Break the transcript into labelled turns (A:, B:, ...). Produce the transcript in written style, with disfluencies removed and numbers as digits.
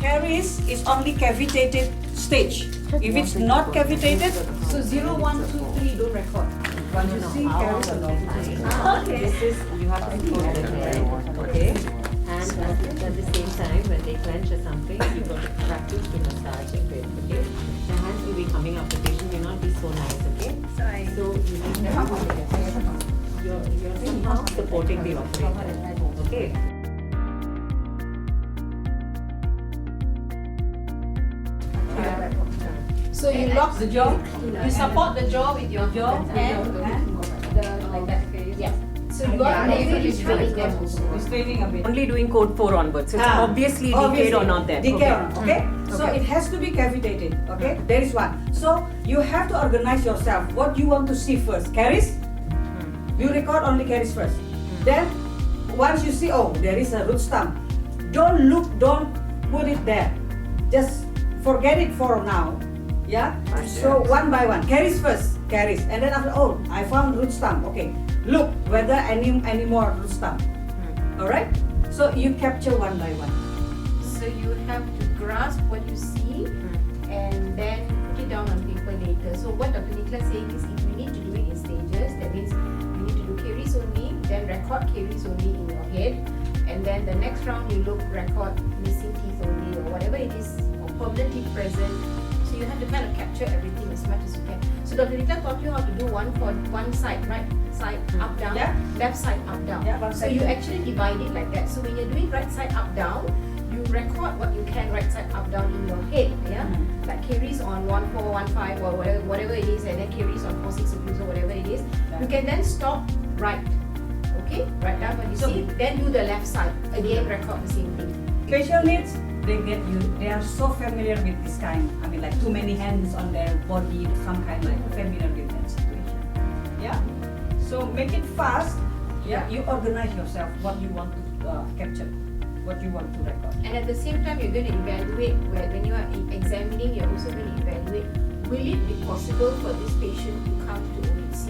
A: caries is only cavitated stage. If it's not cavitated,
B: So 0, 1, 2, 3 don't record.
A: once you see caries are not
B: Okay.
C: This is, you have to close the hair, okay? And at the same time, when they clench or something, you got to practice to massage it, okay? The hands will be coming up, the patient may not be so nice, okay?
B: Sorry.
C: So you're somehow supporting the operator, okay?
B: So you lock the jaw, you support the jaw with your jaw and like that. Yeah. So you are able to straighten them also.
A: straightening a bit.
C: Only doing code 4 onwards, so it's obviously decayed or not there.
A: Decay or
C: Okay.
A: not, okay? So
C: Okay.
A: it has to be cavitated, okay? There is one. So you have to organize yourself. What you want to see first? Caries? You record only caries first. Then once you see, oh, there is a root stump, don't look, don't put it there. Just forget it for now. Yeah? So one by one. Caries first. Caries. And then after, oh, I found root stump. Okay. Look whether any more root stump. Alright? So you capture one by one.
B: So you have to grasp what you see and then put it down on paper later. So what Dr. Nicola is saying is if you need to do it in stages, that means you need to do caries only, then record caries only in your head, and then the next round you look, record missing teeth only or whatever it is, or permanently present. So you have to kind of capture everything as much as you can. So Dr. Nicola taught you how to do one for one side, right side up down,
A: Yeah.
B: left side up down.
A: Yeah, one
B: So
A: side.
B: you actually divide it like that. So when you're doing right side up down, you record what you can right side up down in your head, yeah? Like caries on 1, 4, 1, 5 or whatever it is, and then caries on 4, 6 or whatever it is. You can then stop right, okay? Write down what you
A: So-
B: see, then do the left side. Again, record the same thing.
A: Special needs, they are so familiar with this kind. I mean, like too many hands on their body, some kind like familiar with that situation. Yeah. So make it fast. Yeah. You organize yourself what you want to capture, what you want to record.
B: And at the same time, you're going to evaluate, when you are examining, you're also going to evaluate, will it be possible for this patient to come to OHC